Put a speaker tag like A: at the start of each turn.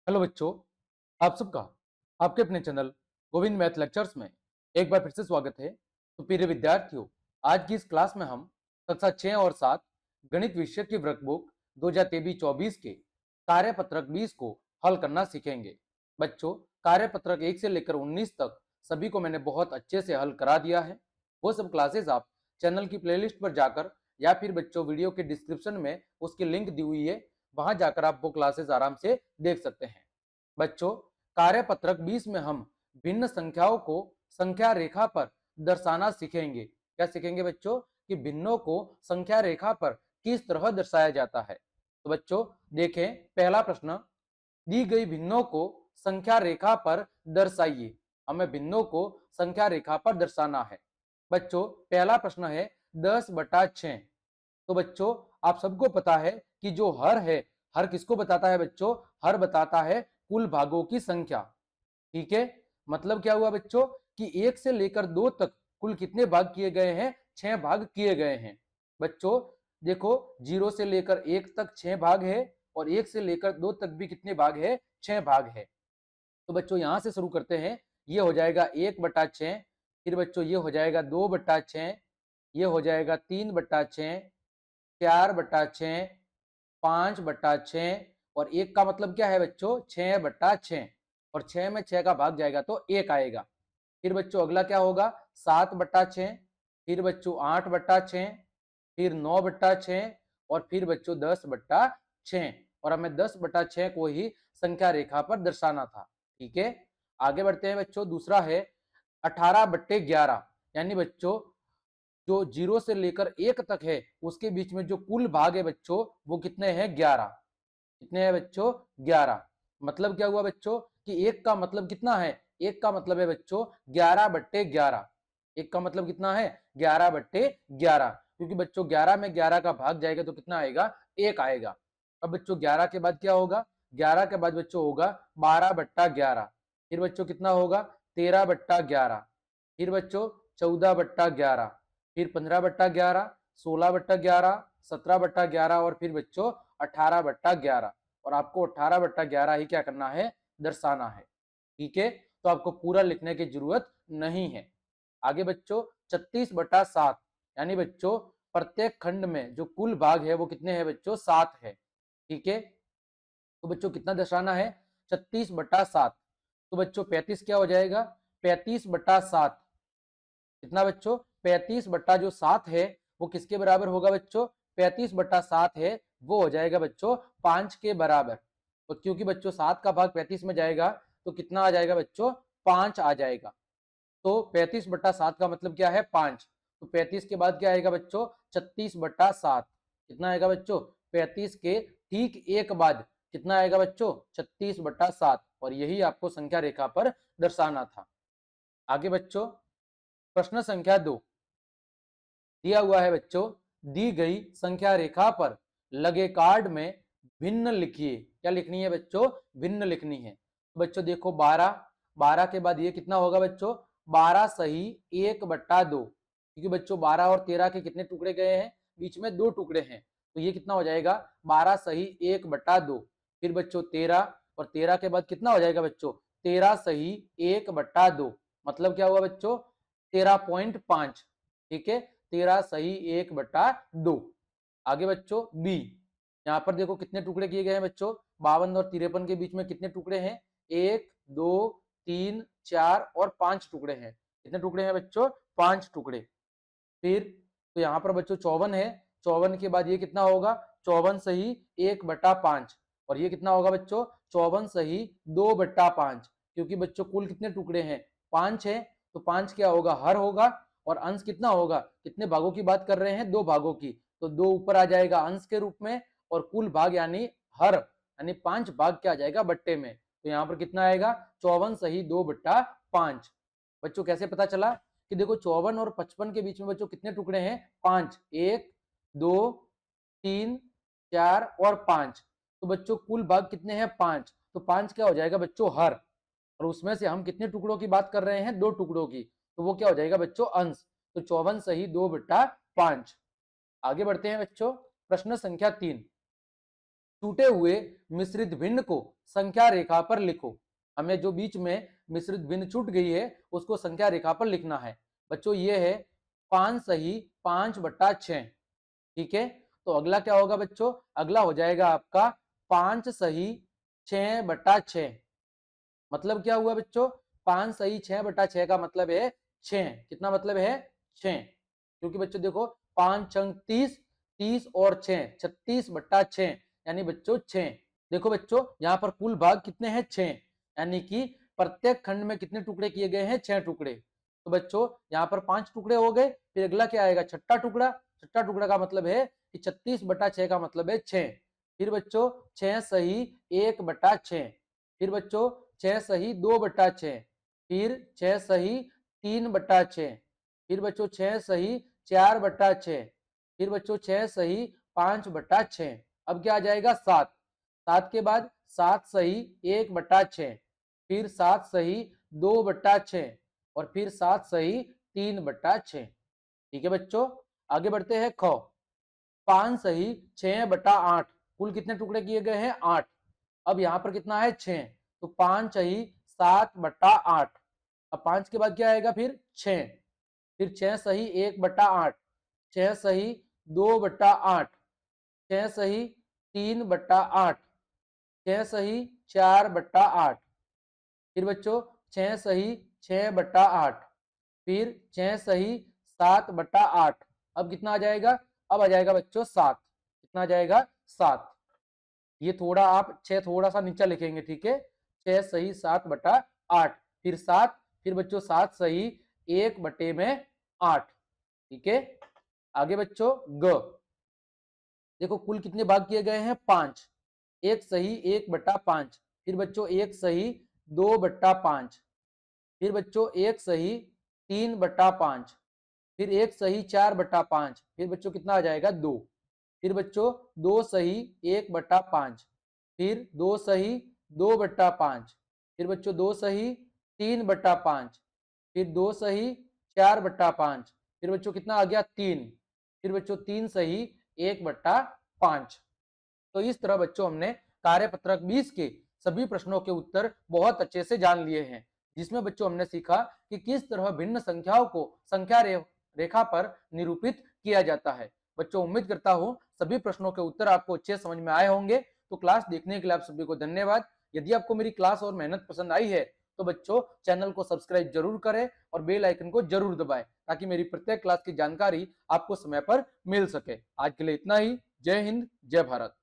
A: Hello बच्चों, आप सबका आपके अपने चैनल गोविंद मैथ लेक्चर्स में एक बार फिर से स्वागत है। तो प्रिय विद्यार्थियों, आज की इस क्लास में हम कक्षा 6 और 7 गणित विषय की वर्कबुक 2023-24 के कार्यपत्रक 20 को हल करना सीखेंगे। बच्चों, कार्यपत्रक 1 से लेकर 19 तक सभी को मैंने बहुत अच्छे से हल करा दिया है। वो सब क्लासेस आप चैनल की प्लेलिस्ट पर जाकर या फिर बच्चों वीडियो के डिस्क्रिप्शन में उसकी लिंक दी हुई है, वहां जाकर आप वो क्लासेस आराम से देख सकते हैं। बच्चों, कार्यपत्रक 20 में हम भिन्न संख्याओं को संख्या रेखा पर दर्शाना सीखेंगे। क्या सीखेंगे बच्चों? कि भिन्नों को संख्या रेखा पर किस तरह दर्शाया जाता है। तो बच्चों देखें, पहला प्रश्न, दी गई भिन्नों को संख्या रेखा पर दर्शाइए। हमें भिन्नों को संख्या रेखा पर दर्शाना है। बच्चों पहला प्रश्न है 10/6। तो बच्चों आप सबको पता है कि जो हर है, हर किसको बताता है बच्चों? हर बताता है कुल भागों की संख्या। ठीक है, मतलब क्या हुआ बच्चों कि 1 से लेकर 2 तक कुल कितने भाग किए गए हैं? 6 भाग किए गए हैं। बच्चों देखो, 0 से लेकर 1 तक 6 भाग है और 1 से लेकर 2 तक भी कितने भाग है? 6 भाग है। तो बच्चों यहां से शुरू करते हैं। ये हो जाएगा 1/6, फिर बच्चों ये हो जाएगा 2/6, ये हो जाएगा 3/6, 4/6, 5/6 और 1 का मतलब क्या है बच्चों? 6/6। और 6 में 6 का भाग जाएगा तो 1 आएगा। फिर बच्चों अगला क्या होगा? 7/6, फिर बच्चों 8/6, फिर 9/6 और फिर बच्चों 10/6। और हमें 10/6 को ही संख्या रेखा पर दर्शाना था। ठीक है, आगे बढ़ते हैं बच्चों। दूसरा है 18/11, यानी बच्चों जो 0 से लेकर 1 तक है उसके बीच में जो कुल भाग है बच्चों वो कितने हैं? 11। कितने हैं बच्चों? 11। मतलब क्या हुआ बच्चों कि 1 का मतलब कितना है? 1 का मतलब है बच्चों 11/11। 1 का मतलब कितना है? 11/11, क्योंकि बच्चों 11 में 11 का भाग जाएगा तो कितना आएगा? 1 आएगा। अब बच्चों 11 के बाद क्या होगा? 11 के बाद बच्चों होगा 12/11। फिर बच्चों कितना होगा? 13/11। फिर बच्चों 14/11, फिर 15/11, 16/11, 17/11 और फिर बच्चों 18/11। और आपको 18/11 ही क्या करना है? दर्शाना है। ठीक है, तो आपको पूरा लिखने की जरूरत नहीं है। आगे बच्चों 36/7, यानी बच्चों प्रत्येक खंड में जो कुल भाग है वो कितने हैं बच्चों? 7 है। ठीक है, तो बच्चों कितना दर्शाना है? 36/7। तो बच्चों 35 क्या हो जाएगा? 35/7। कितना बच्चों? 35 बट्टा जो 7 है वो किसके बराबर होगा बच्चों? 35/7 है वो हो जाएगा बच्चों 5 के बराबर। तो क्योंकि बच्चों 7 का भाग 35 में जाएगा तो कितना आ जाएगा बच्चों? 5 आ जाएगा। तो 35/7 का मतलब क्या है? 5। तो 35 के बाद क्या आएगा बच्चों? 36/7। कितना आएगा बच्चों? 35 के ठीक एक बाद कितना आएगा बच्चों? 36/7। और यही आपको संख्या रेखा पर दर्शाना था। आगे बच्चों प्रश्न संख्या 2 दिया हुआ है बच्चों, दी गई संख्या रेखा पर लगे कार्ड में भिन्न लिखिए। क्या लिखनी है बच्चों? भिन्न लिखनी है। तो बच्चों देखो 12, 12 के बाद ये कितना होगा बच्चों? 12 सही 1/2, क्योंकि बच्चों 12 और 13 के कितने टुकड़े गए हैं? बीच में 2 टुकड़े हैं, तो ये कितना हो जाएगा? 12 सही 1/2। फिर बच्चों 13, और 13 के बाद कितना हो जाएगा बच्चों? 13 सही 1/2। मतलब क्या हुआ बच्चों? 13.5। ठीक है, 13 सही 1/2। आगे बच्चों बी, यहां पर देखो कितने टुकड़े किए गए हैं बच्चों? 52 और 53 के बीच में कितने टुकड़े हैं? 1, 2, 3, 4 और 5 टुकड़े हैं। कितने टुकड़े हैं बच्चों? 5 टुकड़े। फिर तो यहाँ पर बच्चों 54 है। 54 के बाद ये कितना होगा? 54 सही 1/5। और ये कितना होगा बच्चों? 54 सही 2/5, क्योंकि बच्चों कुल कितने टुकड़े हैं? 5 है। तो 5 क्या होगा? हर होगा। और अंश कितना होगा? कितने भागों की बात कर रहे हैं? 2 भागों की। तो 2 ऊपर आ जाएगा अंश के रूप में, और कुल भाग यानी हर यानी 5 भाग क्या आ जाएगा? बट्टे में। तो यहाँ पर कितना आएगा? 54 सही 2/5। बच्चों कैसे पता चला? कि देखो 54 और 55 के बीच में बच्चों कितने टुकड़े हैं? 5। 1, 2, 3, 4 और 5। तो बच्चों कुल भाग कितने हैं? 5। तो 5 क्या हो जाएगा बच्चों? हर। और उसमें से हम कितने टुकड़ों की बात कर रहे हैं? 2 टुकड़ों की। तो वो क्या हो जाएगा बच्चों? अंश। तो 54 सही 2/5। आगे बढ़ते हैं बच्चों, प्रश्न संख्या 3। छूटे हुए मिश्रित भिन्न को संख्या रेखा पर लिखो। हमें जो बीच में मिश्रित भिन्न छूट गई है उसको संख्या रेखा पर लिखना है। बच्चों ये है 5 सही 5/6। ठीक है, तो अगला क्या होगा बच्चों, अगला हो जाएगा आपका 5 सही 6/6। मतलब क्या हुआ बच्चों, 5 सही 6/6 का मतलब है 6। कितना मतलब है 6, क्योंकि बच्चों देखो 5 छंग 30, 30 और 6 36/6 यानी बच्चों 6। देखो बच्चों यहाँ पर कुल भाग कितने हैं 6, यानी कि प्रत्येक खंड में कितने टुकड़े किए गए हैं 6 टुकड़े। तो बच्चों यहाँ पर 5 टुकड़े हो गए, फिर अगला क्या आएगा छठा टुकड़ा। छठा टुकड़ा का मतलब है कि 36/6 का मतलब है 6। फिर बच्चों 6 सही 1/6, फिर बच्चों 6 सही 2/6, फिर 6 सही 3/6, फिर बच्चों 6 सही 4/6, फिर बच्चों 6 सही 5/6। अब क्या आ जाएगा 7। 7 के बाद 7 सही 1/6, फिर 7 सही 2/6 और फिर 7 सही 3/6। ठीक है बच्चों, आगे बढ़ते हैं ख। 5 सही 6/8, कुल कितने टुकड़े किए गए हैं 8। अब यहां पर कितना है 6, तो 5 सही 7/8। अब 5 के बाद क्या आएगा फिर 6, फिर 6 सही 1/8, 6 सही 2/8, 6 सही 3/8, 6 सही 4/8, फिर बच्चों 6 सही 6/8, फिर 6 सही 7/8। अब कितना आ जाएगा, अब आ जाएगा बच्चों 7। कितना आ जाएगा 7। ये थोड़ा आप 6 थोड़ा सा नीचा लिखेंगे, ठीक है। 6 सही 7/8, फिर 7, फिर बच्चों 7 सही 1/8। ठीक है, आगे बच्चों ग। देखो कुल कितने भाग किए गए हैं 5। 1 सही 1/5, फिर बच्चों 1 सही 2/5, फिर बच्चों 1 सही 3/5, फिर 1 सही 4/5, फिर बच्चों कितना आ जाएगा 2, फिर बच्चों 2 सही 1/5, फिर 2 सही 2/5, फिर बच्चों 2 सही 3/5, फिर 2 सही 4/5, फिर बच्चों कितना आ गया 3, फिर बच्चों 3 सही 1/5। तो इस तरह बच्चों हमने कार्यपत्रक 20 के सभी प्रश्नों के उत्तर बहुत अच्छे से जान लिए हैं, जिसमें बच्चों हमने सीखा कि किस तरह भिन्न संख्याओं को संख्या रेखा पर निरूपित किया जाता है। बच्चों उम्मीद करता हूं सभी प्रश्नों के उत्तर आपको अच्छे समझ में आए होंगे। तो क्लास देखने के लिए आप सभी को धन्यवाद। यदि आपको मेरी क्लास और मेहनत पसंद आई है तो बच्चों चैनल को सब्सक्राइब जरूर करें और बेल आइकन को जरूर दबाएं, ताकि मेरी प्रत्येक क्लास की जानकारी आपको समय पर मिल सके। आज के लिए इतना ही। जय हिंद, जय भारत।